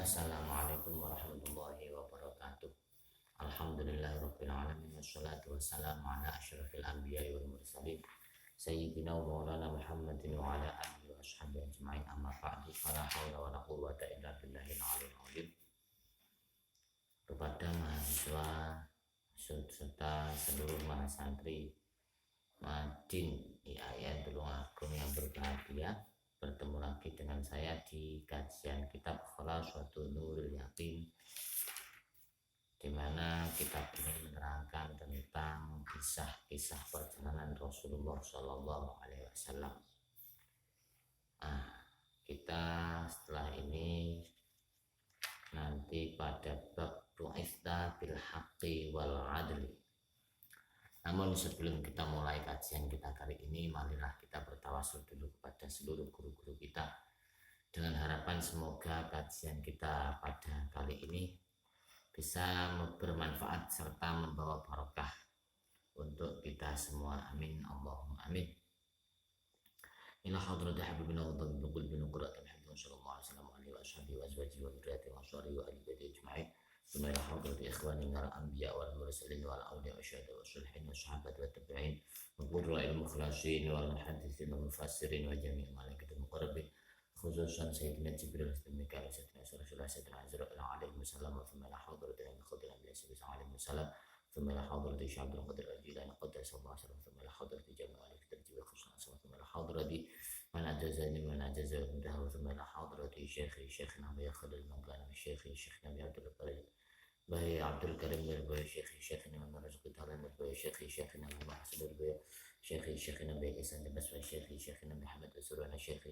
Assalamualaikum warahmatullahi wabarakatuh. Alhamdulillahirabbil alamin wassalatu wassalamu ala asyrafil anbiya'i wal mursalin sayyidina wa maulana Muhammadin wa ala alihi wa ashabihi ajma'in amma ba'du fala haula wala quwwata illa billahil aliyyil azim. Kepada mahasiswa serta seluruh mahasantri Madin IAIN Tulungagung yang berbahagia, bertemu lagi dengan saya di kajian kitab Khulasatul Nuril Yaqin, di mana kitab ini menerangkan tentang kisah-kisah perjalanan Rasulullah Shallallahu Alaihi Wasallam. Kita setelah ini nanti pada bab Bu'itsa bil haqqi wal adli. Namun sebelum kita mulai kajian kita kali ini, marilah kita bertawasul dulu kepada seluruh guru-guru kita dengan harapan semoga kajian kita pada kali ini bisa bermanfaat serta membawa barokah untuk kita semua. Amin Allahumma amin. Ila hadrati habibina wa dhammi qulbina qurratan habibina sallallahu alaihi wasallam alihi wa ashabihi wa azwajihi wa dhurriyyatihi wa ashabihi wa ahli baitihi ajma'in. ثم إلى حضرة إخواننا الأنبياء والمرسلين والأولياء والشهداء والصالحين والصحابة والتابعين والقراء المخلصين والمحدثين والمفسرين وجميع الملائكة المقربين خصوصا سيدنا جبريل وميكائيل وسيدنا رسول الله سيدنا عزرائيل عليهم السلام. ثم إلى حضرة الخضر الأنبياء عليهم السلام. ثم إلى حضرة الشيخ عبد القادر الجيلاني قدس الله سره. ثم إلى حضرة جميع الملائكة الجبريل خصوصا. ثم إلى حضرة من أجاز منتهى. ثم إلى حضرة شيخنا أبي خالد المنقاني شيخنا أبي عبد القادر Bayi Abdul Karim berbayi Syekh Imam Razaki Taala berbayi Syekh Imam Hasan berbayi Syekh Nabi Hasan Basri Syekh Nabi Muhammad Surana Syekh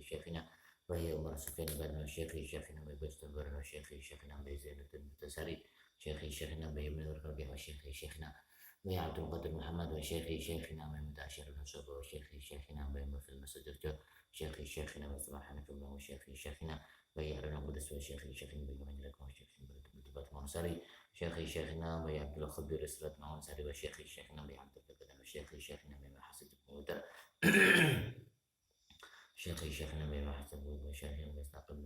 Bayi Umar Sufyan bin Syekh Nabi Basri berbayi Syekh Nabi Zainuddin Mutasari Syekh Nabi Munir Rabi Syekh Nabi Abdul Qadir Muhammad Syekh Nabi Mutashir Rasul Syekh Nabi Mufil Masjid Syekh Nabi Subhanahu Syekh Bayi Arana Qudus Syekh Nabi Manjak Syekh Berdebat Mansari Syekhina Bayi Abdul Khabir Israt Mansari wa Syekhina Bayi Abdul Qadir Syekhina Bayi Hasan Mutar Syekhina Bayi Hasan wa Syekhina Mustaqim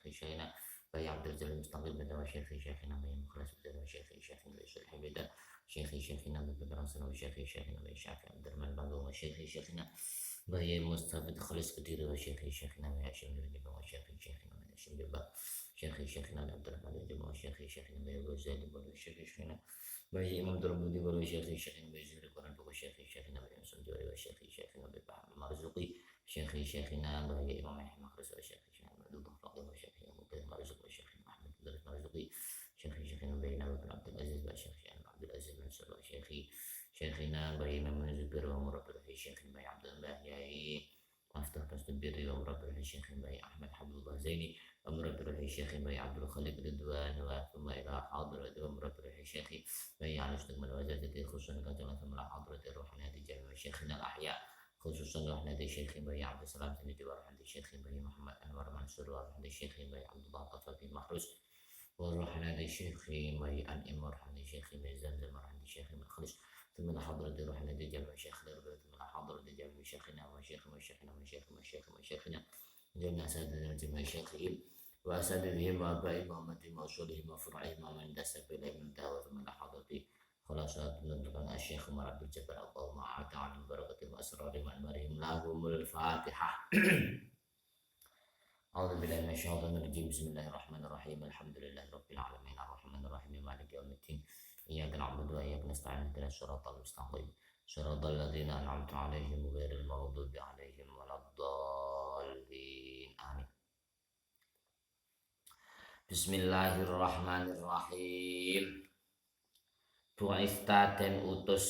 Syekhina Bayi Abdul Jalil Mustaqim wa Syekhina Bayi Mukhlas wa Syekhina Bayi Sulh Bida Syekhina Bayi Rasul wa Syekhina Bayi Syafi Abdurrahman Bangga wa Syekhina Bayi Mustafid Khalis Qadir wa Syekhina Bayi Hashim bin wa Syekhina Bayi Hashim bin Syekhina Abdurrahman bin wa Syekhina Bayi Ghazali wa Syekhina Bayi Imam Turmudi wa Syekhina Bayi Zahir Quran wa Syekhina Bayi Sunjari wa Syekhina Bayi Bahar Marzuqi Syekhina Bayi Imam Ahmad Khas wa Syekhina Bayi Faqih wa Syekhina Bayi Marzuqi wa Syekhina Ahmad Abdul Marzuqi Syekhina Bayi Nabi bin Abdul Aziz wa Syekhina Abdul Aziz Mansur wa Syekhina Bayi Imam Zubair wa Murabbi Syekhina Bayi Abdul Bayi Maftah Tasbir wa Murabbi Syekhina Bayi Ahmad Habibullah Zaini ومربي الشيخ بي عبد الخالق رضوان ثم إلى حاضرة ومربي الشيخ بي على اشتغل الوزارة خصوصا كتلا ثم إلى حاضرة روحنا جميع شيخنا الأحياء خصوصا روحنا الشيخ بي عبد السلام سندي وروحنا الشيخ بي محمد أنور منصور وروحنا الشيخ بي عبد الله طفل محروس وروحنا الشيخ بي أنعم وروحنا الشيخ بي زمزم وروحنا الشيخ بي خلص ثم إلى حاضرة روحنا جميع شيخنا ثم إلى حاضرة جميع شيخنا وشيخنا جميع سادة جميع شيخهم وأساتذتهم وآبائهم وأمتهم وأصولهم وفروعهم ومن دس إليهم انتهى ثم إلى حضرة خلاصة تنطق الشيخ عمر عبد الجبار اللهم أعط عنهم بركة وأسرارهم وأنوارهم لهم الفاتحة. أعوذ بالله من الشيطان الرجيم. بسم الله الرحمن الرحيم. الحمد لله رب العالمين الرحمن الرحيم مالك يوم الدين إياك نعبد وإياك نستعين اهدنا الصراط المستقيم صراط الذين أنعمت عليهم غير المغضوب عليهم ولا الضالين آمين. Bismillahirrahmanirrahim. Bu'itsa den utus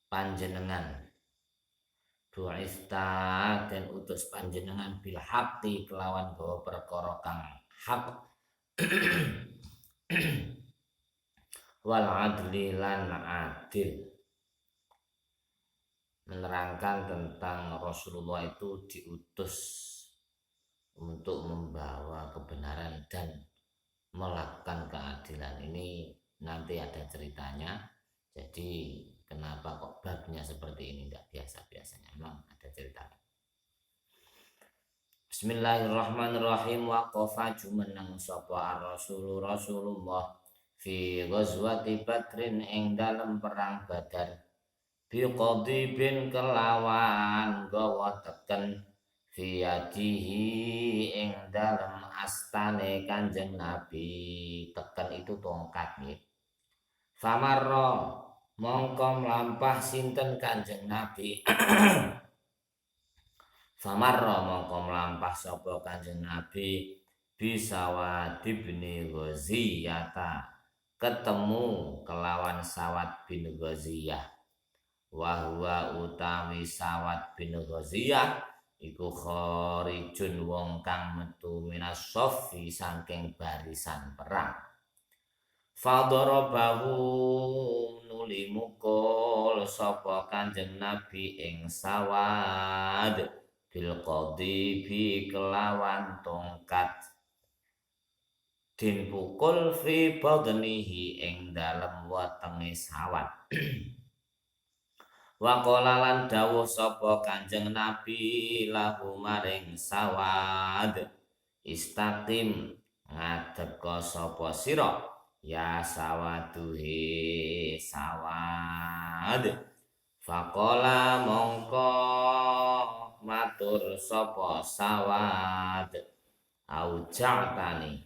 panjenengan. Bu'itsa den utus panjenengan bil haqqi kelawan gawa perkara kang hak wal adli lan adil. Menerangkan tentang Rasulullah itu diutus untuk membawa kebenaran dan melakukan keadilan. Ini nanti ada ceritanya. Jadi kenapa kok babnya seperti ini, tidak biasa-biasanya, memang ada ceritanya. Bismillahirrahmanirrahim. Waqafa jumeneng sapa Rasulullah fi ghazwati Badrin ing dalem perang Badar biqadibin kelawan gawa teken fiyadihi ing dalem astane Kanjeng Nabi. Teken itu tongkat nggih. Famarra mongko mlampah sinten Kanjeng Nabi. Famarra mongko mlampah sapa Kanjeng Nabi Bisawad bin Ghaziyata ketemu kelawan Sawad bin Ghaziyah. Wa huwa utawi Sawad bin Ghaziyah iku kharijun wong kang metu minas saffi saking barisan perang. Fadarabahu nuli mukul sapa Kanjeng Nabi ing Sawad bil qadibi kelawan tongkat din pukul fi badnihi ing dalem wetenge Sawad. Wa qala lan dawuh sapa Kanjeng Nabi lahu maring Sawad istaqim ngadeka sapa sira ya Sawaduhe Sawad. Faqala mongko matur sapa Sawad auja'tani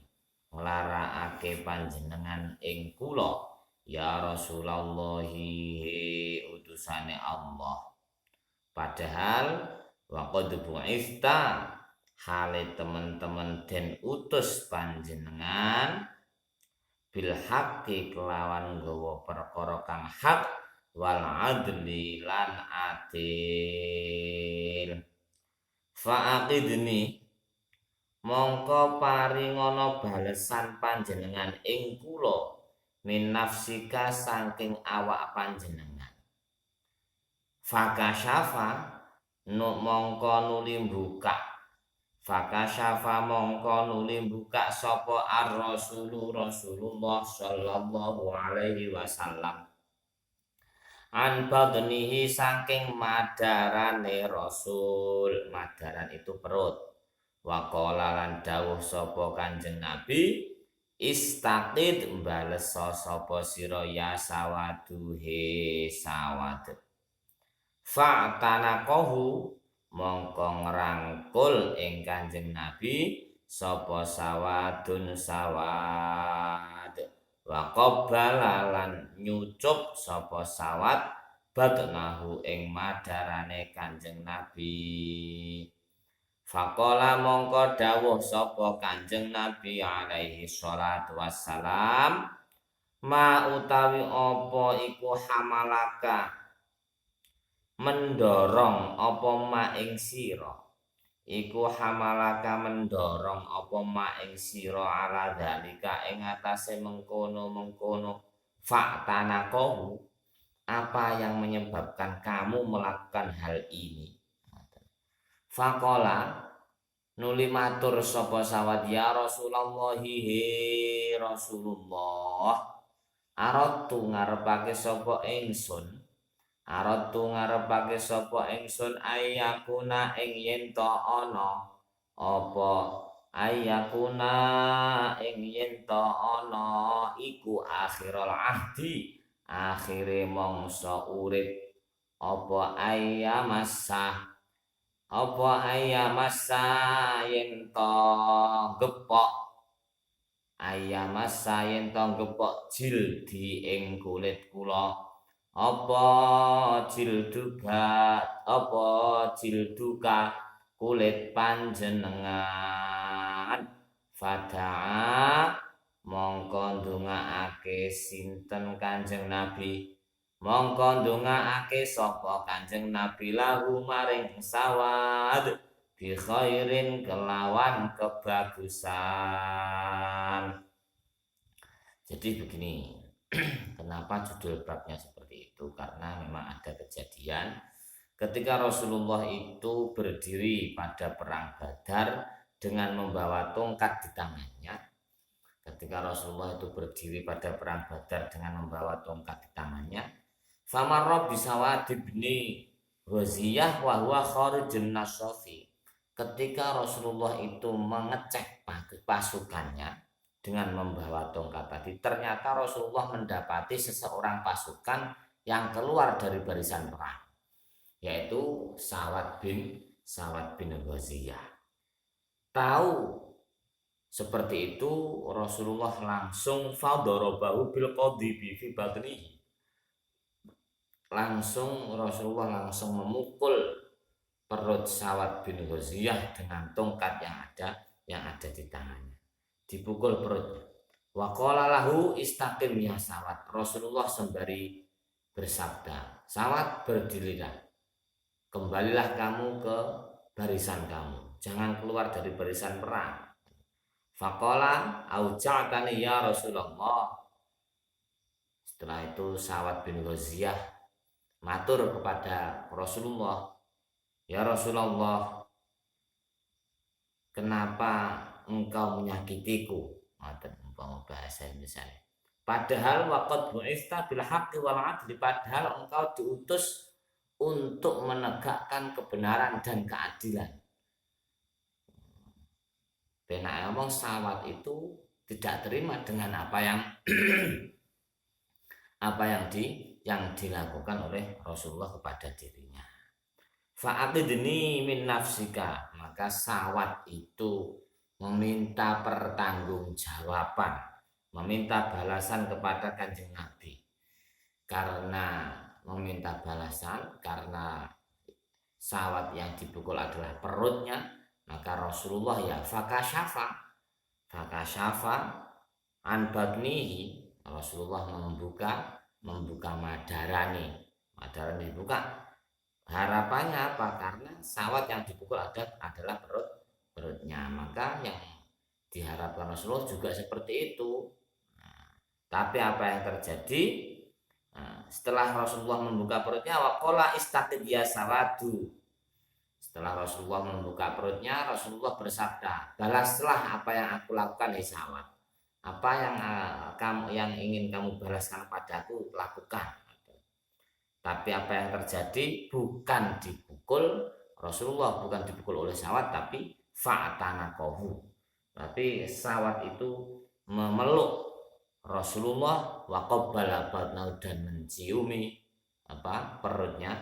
nglarakake panjenengan ing kula ya Rasulullah utusane Allah. Padahal waqad bu'ista hale teman-teman den utus panjenengan bil haqqi kelawan gawa perkara kang hak wal adli lan adil. Fa'aqidni mongko paringono balesan panjenengan ing kula min nafsika saking awak panjenengan. Fakasyafa mongko nuli buka. Fakasyafa mongko nuli buka sapa Rasulullah sallallahu alaihi wasallam an badnihi saking madarane Rasul. Madaran itu perut. Wa qala lan dawuh sapa Kanjeng Nabi istaqid mbales sapa sira ya Sawaduhe Sawad. Fa'tanaqahu mongko ngrangkul ing Kanjeng Nabi sapa Sawadun Sawad. Wa qabbala lan nyucup sapa Sawad batnahu ing madarane Kanjeng Nabi. Faqala mongko dawuh sapa Kanjeng Nabi alaihi sholatu wassalam ma utawi apa iku hamalaka mendorong apa ma ing sira. Iku hamalaka mendorong apa ma ing sira ala dalika ing atase mengkono-mengkono. Fa'tanaqahu apa yang menyebabkan kamu melakukan hal ini. Faqala nuli matur sapa Sawad ya Rasulullah he Rasulullah aratu ngarepake sapa ingsun. Aratu ngarepake sapa ingsun ayakuna ing yen to ana apa ayakuna ing yen to ana iku akhirul ahdi akhire mangsa urip apa ayamasa yen to gepok ayamasa yen to gepok jildi ing kulit kula apa jilduka kulit panjenengan. Fada'a mongko ndongaake sinten Kanjeng Nabi mongko ndongaake sapa Kanjeng Nabi lahu maring Sawad bi khairin kelawan kebagusan. Jadi begini, kenapa judul babnya seperti itu? Karena memang ada kejadian ketika Rasulullah itu berdiri pada perang Badar dengan membawa tongkat di tangannya. Ketika Rasulullah itu berdiri pada perang Badar dengan membawa tongkat di tangannya, famarra bisawad bin Ghaziyah wa huwa kharijun nasafi. ketika Rasulullah itu mengecek pasukannya dengan membawa tongkat tadi, ternyata Rasulullah mendapati seseorang pasukan yang keluar dari barisan perang, yaitu Sa'ad bin Ghaziyah. Tahu seperti itu, Rasulullah langsung fadarabahu bil qadibi fi batnihi. Rasulullah langsung memukul perut Sa'ad bin Ghaziyah dengan tongkat yang ada di tangannya. Dipukul perutnya. Wa qala lahu istaqim ya Sa'ad. Rasulullah sembari bersabda, Sa'ad, berdirilah. Kembalilah kamu ke barisan kamu. Jangan keluar dari barisan perang. Faqala auja'tani ya Rasulullah. Setelah itu Sa'ad bin Ghaziyah matur kepada Rasulullah, ya Rasulullah, kenapa engkau menyakitiku? Umpama bahasa misalnya. Padahal waqad bu'ista bil haqqi wal adli, padahal engkau diutus untuk menegakkan kebenaran dan keadilan. Benak ngomong Sa'ad itu tidak terima dengan apa yang dilakukan oleh Rasulullah kepada dirinya. Fa'aqidni min nafsika, maka Sa'ad itu meminta pertanggungjawaban, meminta balasan kepada Kanjeng Nabi. Karena meminta balasan, karena Sa'ad yang dipukul adalah perutnya, maka Rasulullah fakasyafa an batnihi, Rasulullah membuka madarani dibuka. Harapannya apa? Karena Sa'ad yang dipukul adalah perutnya, maka yang diharapkan Rasulullah juga seperti itu. Tapi apa yang terjadi? Setelah Rasulullah membuka perutnya, waqala istaqim ya Sa'adu. Setelah Rasulullah membuka perutnya, Rasulullah bersabda, balaslah apa yang aku lakukan, Sa'ad. Apa yang ingin kamu balaskan padaku, lakukan. Tapi apa yang terjadi? Bukan dipukul Rasulullah, bukan dipukul oleh Sa'ad, tapi fa'tanaqahu. Tapi Sa'ad itu memeluk Rasulullah wa qabbala batnahu, dan menciumi perutnya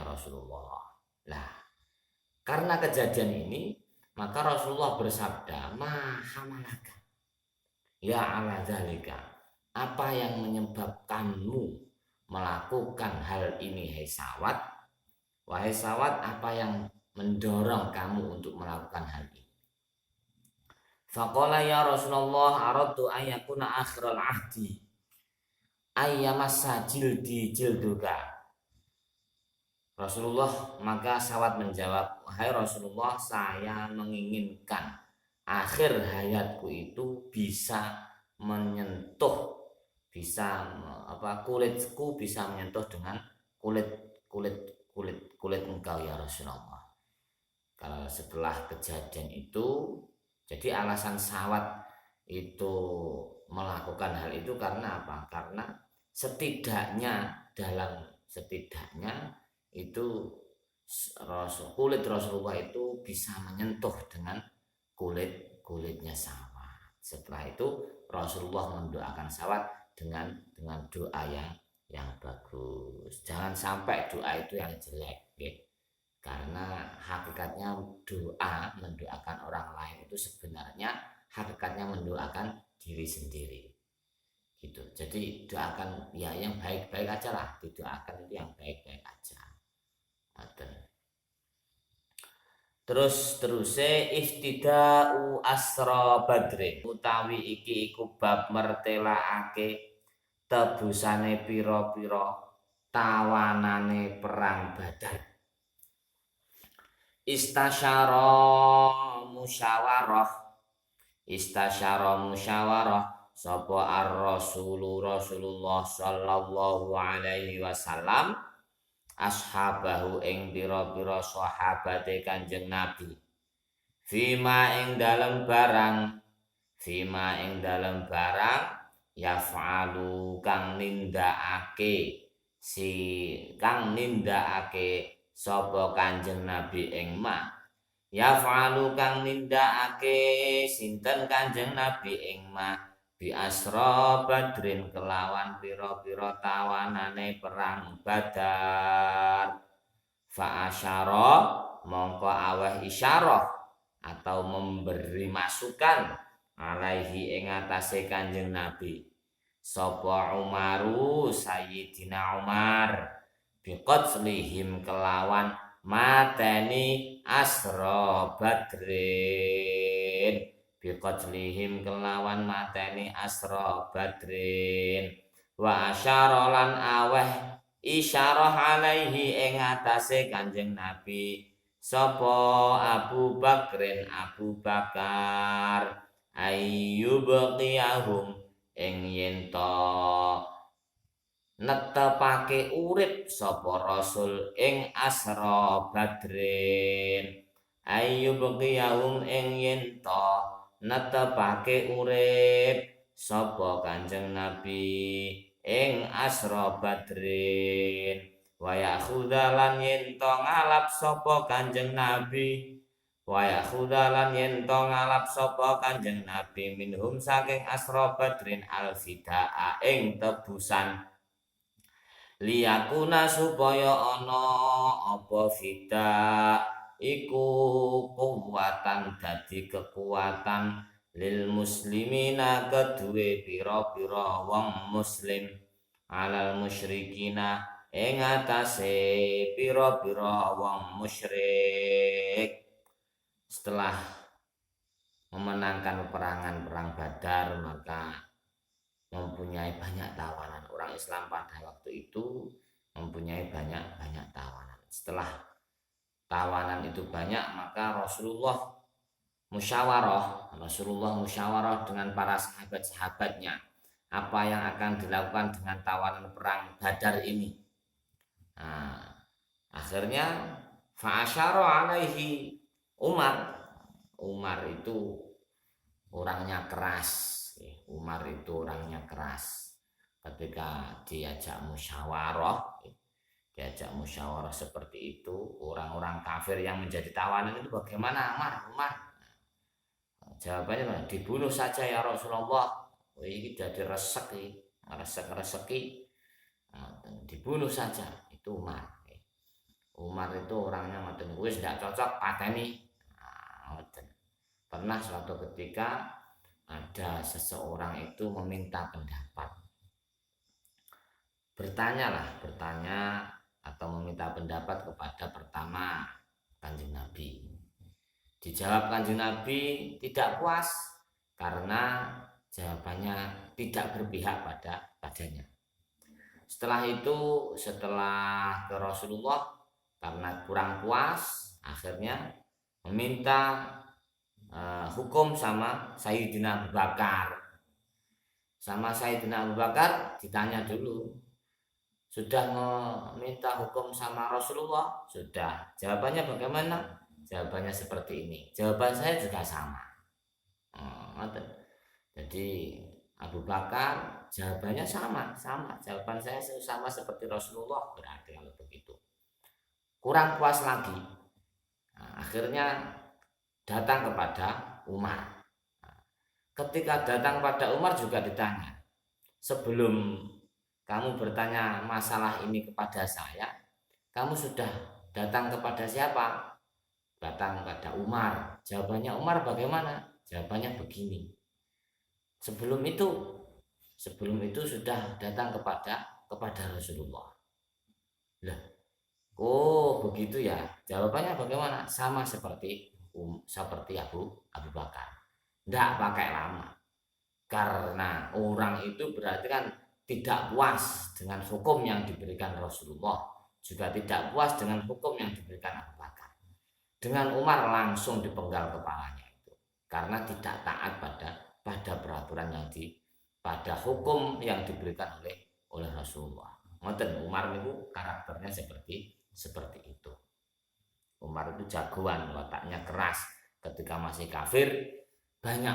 Rasulullah. Nah, karena kejadian ini, maka Rasulullah bersabda, ma hamalaka ya ala dzalika, apa yang menyebabkanmu melakukan hal ini, hai Sa'ad? Wahai Sa'ad, apa yang mendorong kamu untuk melakukan hal ini? Faqala ya Rasulullah, aradtu an yakuna akhiral ahdi ayyamassa jildi jilduka. Rasulullah, maka Sa'ad menjawab, wahai Rasulullah, saya menginginkan akhir hayatku itu bisa menyentuh, kulitku bisa menyentuh dengan kulit engkau ya Rasulullah. Kalau setelah kejadian itu, jadi alasan Sa'ad itu melakukan hal itu karena apa? Karena setidaknya itu kulit Rasulullah itu bisa menyentuh dengan kulitnya Sa'ad. Setelah itu Rasulullah mendoakan Sa'ad dengan doa yang bagus. Jangan sampai doa itu yang jelek, gitu. Karena hakikatnya mendoakan orang lain itu sebenarnya hakikatnya mendoakan diri sendiri, gitu. Jadi doakan ya yang baik-baik aja lah, didoakan itu yang baik-baik aja. Terus iftida'u asra badrin, utawi iki iku bab mertelaake tebusane pira-pira tawanane perang Badar. Istasyara musyawarah sapa Rasulullah sallallahu alaihi wasallam ashabahu ing pira-pira sahabate Kanjeng Nabi fima ing dalem barang yaf'alu kang nindakake sapa Kanjeng Nabi ing yaf'alu kang nindakake sinten Kanjeng Nabi ing ma bi asra badrin kelawan pira-pira tawanane perang Badar. Fa asyara mongko aweh isyarah atau memberi masukan alaihi ing atase Kanjeng Nabi sapa Umaru Sayyidina Umar biqatslihim kelawan mateni asra badrin biqatslihim kelawan mateni asra badrin wa asyara lan aweh isyarah alaihi ing atase Kanjeng Nabi sapa Abu Bakrin Abu Bakar ayyubqiyahum ing yen to netepake urip sapa Rasul ing asra Badrin ayyubqiyahum ing yen to netepake urip sapa Kanjeng Nabi ing asra Badrin wa yakhudalan yen to ngalap sapa Kanjeng Nabi wa yakhudalan yen to ngalap sapa Kanjeng Nabi minhum saking asra Badrin alfidaa ing tebusan liyakuna supaya ana apa fida iku kuwatan dadi kekuatan lil muslimina kedue pira-pira wong muslim alal musyrikina ing atase pira-pira wong musyrik. Setelah memenangkan peperangan perang Badar maka mempunyai banyak tawanan. Orang Islam pada waktu itu mempunyai banyak tawanan. Setelah tawanan itu banyak maka Rasulullah musyawarah dengan para sahabat-sahabatnya apa yang akan dilakukan dengan tawanan perang Badar ini. Nah, akhirnya fa'asyara alaihi Umar itu orangnya keras. Umar itu orangnya keras. Ketika diajak musyawarah seperti itu, orang-orang kafir yang menjadi tawanan itu bagaimana Umar? Jawabannya dibunuh saja ya Rasulullah. Ini jadi reseki, dibunuh saja itu Umar. Umar itu orangnya ngoten wis ndak cocok pateni. Pernah suatu ketika ada seseorang itu meminta pendapat. Bertanya atau meminta pendapat kepada pertama Kanjeng Nabi. Dijawab Kanjeng Nabi tidak puas karena jawabannya tidak berpihak padanya. Setelah ke Rasulullah karena kurang puas akhirnya meminta hukum sama Sayyidina Abu Bakar. Sama Sayyidina Abu Bakar ditanya dulu, sudah meminta hukum sama Rasulullah? Sudah. Jawabannya bagaimana? Jawabannya seperti ini. Jawaban saya juga sama. Jadi Abu Bakar jawabannya sama. Jawaban saya sama seperti Rasulullah. Berarti kalau begitu kurang puas lagi. Akhirnya datang kepada Umar. Ketika datang pada Umar juga ditanya, sebelum kamu bertanya masalah ini kepada saya, kamu sudah datang kepada siapa? Datang kepada Umar. Jawabannya Umar bagaimana? Jawabannya begini. Sebelum itu sudah datang kepada Rasulullah. Lah, oh begitu ya. Jawabannya bagaimana? Sama seperti Abu Bakar. Tidak pakai lama. Karena orang itu berarti kan tidak puas dengan hukum yang diberikan Rasulullah, juga tidak puas dengan hukum yang diberikan Abu Bakar. Dengan Umar langsung dipenggal kepalanya itu karena tidak taat pada peraturan pada hukum yang diberikan oleh Rasulullah. Ngoten Umar itu karakternya seperti itu. Umar itu jagoan, wataknya keras. Ketika masih kafir banyak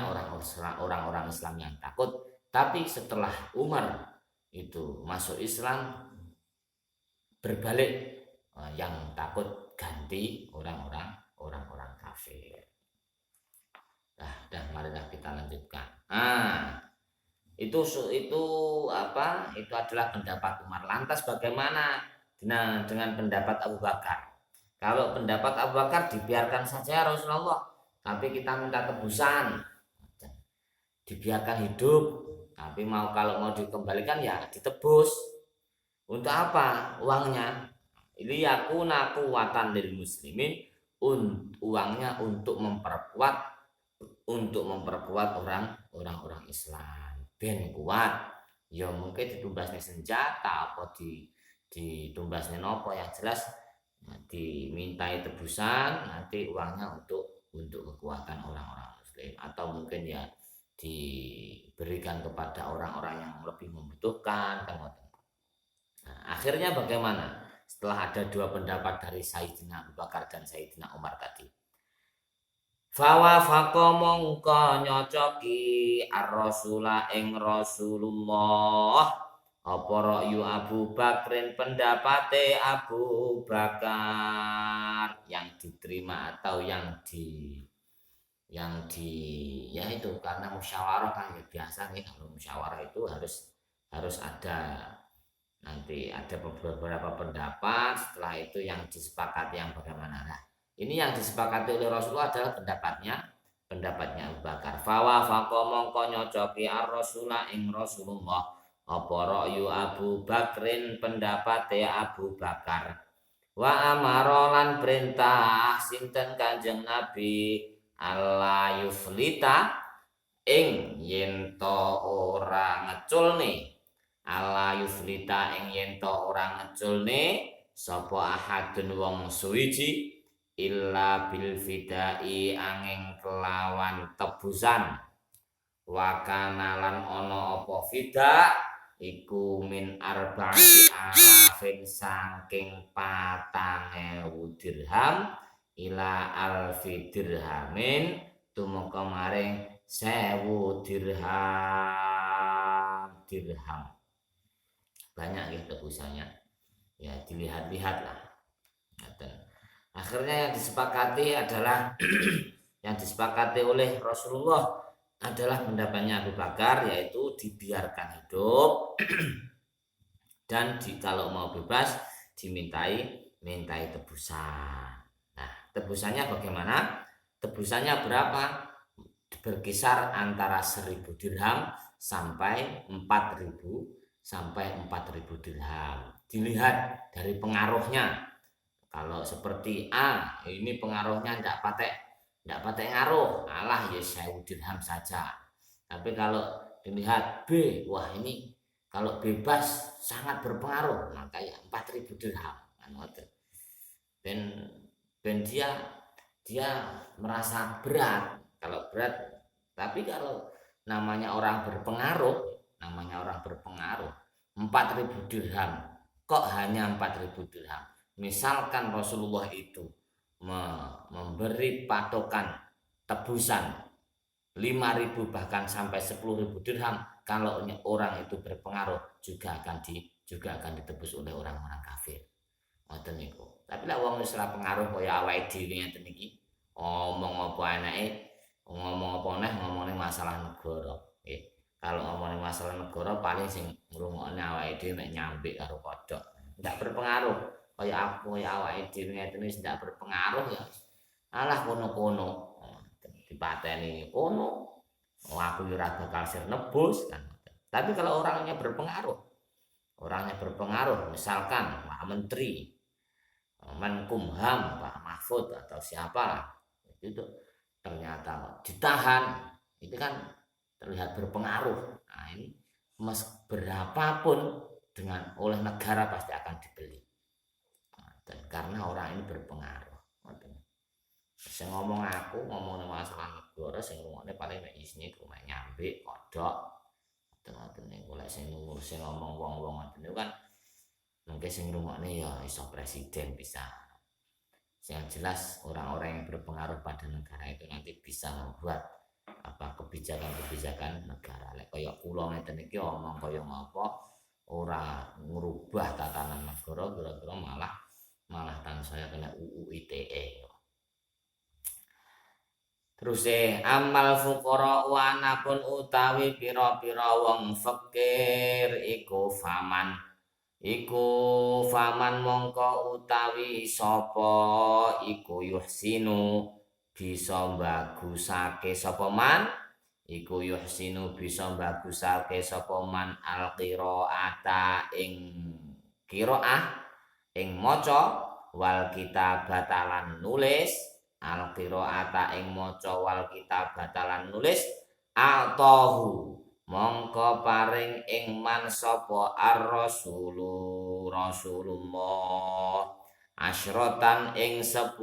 orang-orang Islam yang takut, tapi setelah Umar itu masuk Islam berbalik, yang takut ganti orang-orang orang-orang kafir. Dah marilah kita lanjutkan. Itu apa? Itu adalah pendapat Umar. Lantas bagaimana dengan pendapat Abu Bakar? Kalau pendapat Abu Bakar dibiarkan saja Rasulullah, tapi kita minta tebusan. Dibiarkan hidup, tapi kalau mau dikembalikan ya ditebus. Untuk apa uangnya? Ini yakuna quwatan lil muslimin, uangnya untuk memperkuat orang Islam. Ben kuat. Ya mungkin ditumbasnya senjata apa ditumbasnya nopo, yang jelas dimintai tebusan, nanti uangnya untuk kekuatan orang-orang muslim, atau mungkin ya diberikan kepada orang-orang yang lebih membutuhkan kan. Nah, akhirnya bagaimana setelah ada dua pendapat dari Sayyidina Abu Bakar dan Sayyidina Umar tadi? Fawafaqa mongko nyocoki ar-rasula ing Rasulullah apa ra'yu Abu Bakrin, pendapate Abu Bakar, yang diterima atau yang di ya itu karena musyawarah kan ya, biasa nih kalau musyawarah itu harus ada, nanti ada beberapa pendapat, setelah itu yang disepakati yang bagaimana. Nah, ini yang disepakati oleh Rasulullah adalah pendapatnya Abu Bakar. Fawafaqa mongko nyocoki ar-rasula ing Rasulullah apa ra'yu Abu Bakrin, pendapate Abu Bakar. Wa amara lan perintah sinten Kanjeng Nabi Allah yuflita ing yen to ora ngeculne, Allah yuflita ing yen to ora ngeculne sapa ahadun wong suwiji illa bil fidai angin kelawan tebusan, wakana lan ono apa fida iku min arba'ati alafin saking 4.000 dirham ila alfi dirhamin tumeka maring 1.000 dirham. Banyak ya tebusannya, ya dilihat-lihat lah. Akhirnya yang disepakati adalah yang disepakati oleh Rasulullah adalah pendapatnya Abu Bakar, yaitu dibiarkan hidup dan kalau mau bebas dimintai tebusan. Nah, tebusannya bagaimana? Tebusannya berapa? Berkisar antara 1.000 dirham sampai 4.000 dirham. Dilihat dari pengaruhnya. Kalau seperti A, ini pengaruhnya tidak patek ngaruh, alah ya 1.000 dirham saja. Tapi kalau dilihat B, wah ini kalau bebas sangat berpengaruh, maka ya 4.000 dirham. Dan dia merasa berat, kalau berat. Tapi kalau namanya orang berpengaruh 4.000 dirham, kok hanya 4.000 dirham? Misalkan Rasulullah itu memberi patokan tebusan 5.000 bahkan sampai 10.000 dirham, kalau orang itu berpengaruh juga akan ditebus oleh orang-orang kafir. Ngoten niku. Tapi lek wong wis ora pengaruh kaya awake dhewe ngeten iki, ngomong apa enake, ngomong apa neh ngomongne masalah negara. Kalau ngomongin masalah negara paling sing ngrungokne awake dhewe mek nyambik karo kodhok. Ndak berpengaruh. Kaya awake dhewe ngeten wis ndak berpengaruh ya. Alah kono-kono. Dipateni kono. Aku ora bakal sir nebus kan. Tapi kalau orangnya berpengaruh, misalkan Pak Menteri, Menkumham, Pak Mahfud atau siapa, itu ternyata ditahan, itu kan terlihat berpengaruh. Nah ini berapapun oleh negara pasti akan dibeli. Dan karena orang ini berpengaruh. Saya ngomong masalah negara, saya ngomongnya paling mek isine rumah nyambik kodok. Ngoten niku lek sing ngomong wong-wong ngoten niku kan mungkin sing ngrungokne ya iso presiden bisa. Yang jelas orang-orang yang berpengaruh pada negara itu nanti bisa membuat kebijakan negara. Lek kaya kula ngeten iki omong kaya ngapa ora ngrubah tatanan negara, kira-kira malah tansaya kena UU ITE. amal fuqara wa anapun utawi pira-pira wong fakir iku faman mongko utawi sapa iku yuhsinu bisa bagusake sapa man al-qiraata ing qiraah ing maca wal kitabatalan nulis al-qiraata ing maca wal kitabatalan nulis atahu mongko paring ing man sapa Rasulullah asyratan ing 10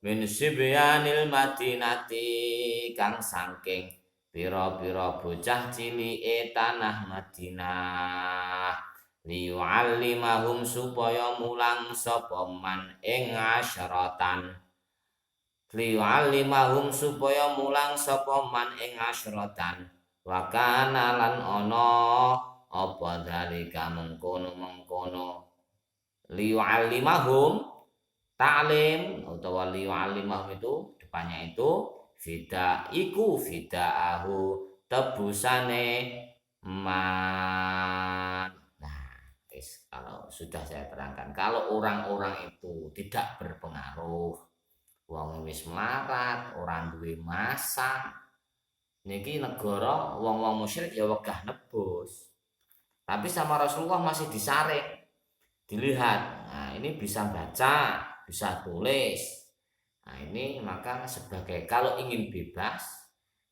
min sibyanil madinati kang saking pira-pira bocah cilike tanah Madinah liyu'allimahum supaya mulang sapa man ing asyratan wa kana lan ana apa dalika mengkono liyu'allimahum ta'lim utawa liyu'allimahum itu depannya itu fida'ahu tebusane man. Nah, kalau sudah saya terangkan, kalau orang-orang itu tidak berpengaruh, wong wis melarat, orang duwe masa, niki negara wong-wong musyrik ya wegah nebus. Tapi sama Rasulullah masih disaring, dilihat. Nah, ini bisa baca, bisa tulis. Nah, ini maka sebagai kalau ingin bebas,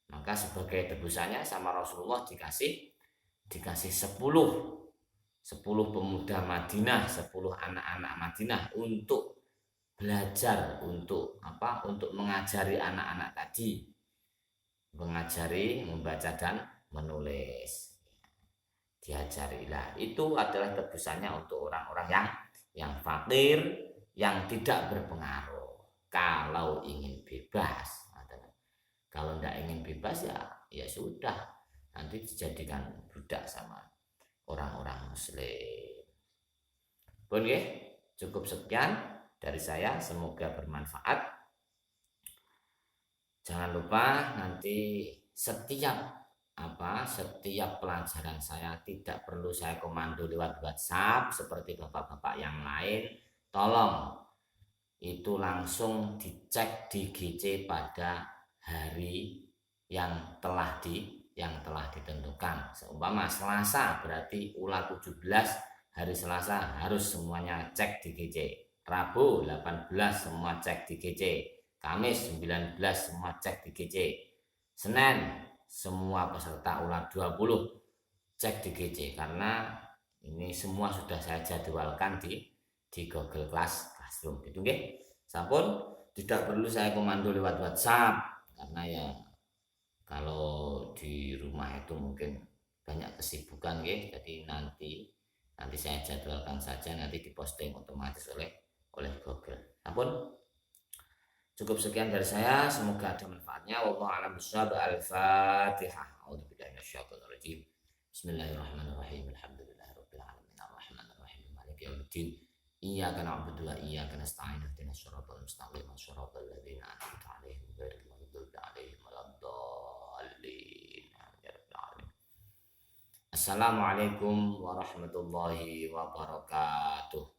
maka sebagai tebusannya sama Rasulullah dikasih 10 pemuda Madinah, 10 anak-anak Madinah untuk belajar, untuk mengajari anak-anak tadi, mengajari membaca dan menulis, diajarilah. Itu adalah tebusannya untuk orang-orang yang fakir, yang tidak berpengaruh. Kalau ingin bebas, kalau tidak ingin bebas ya sudah, nanti dijadikan budak sama orang-orang muslim. Pun cukup sekian dari saya, semoga bermanfaat. Jangan lupa nanti setiap pelajaran saya tidak perlu saya komando lewat WhatsApp seperti bapak-bapak yang lain. Tolong itu langsung dicek di GC pada hari yang telah ditentukan. Seumpama Selasa berarti ulah 17 hari Selasa harus semuanya cek di GC. Rabu 18 semua cek di GC. Kamis 19 semua cek di GC. Senin semua peserta ulah 20 cek di GC, karena ini semua sudah saya jadwalkan di Google Classroom gitu nggih. Sampun tidak perlu saya komando lewat WhatsApp, karena ya kalau di rumah itu mungkin banyak kesibukan nggih. Jadi nanti saya jadwalkan saja, nanti diposting otomatis oleh Google. Sampun cukup sekian dari saya, semoga ada manfaatnya. Wallahu a'lam bishawab. Al-Fatihah. A'udzubillahi minasyaitonir rajim. Bismillahirrahmanirrahim. Alhamdulillahirabbil alamin. Arrahmanir rahim. Maliki yaumiddin. Iyyaka na'budu wa iyyaka nasta'in. Ihdinas siratal mustaqim. Shiratal ladzina an'amta 'alaihim ghairil maghdubi 'alaihim waladdallin. Assalamualaikum warahmatullahi wabarakatuh.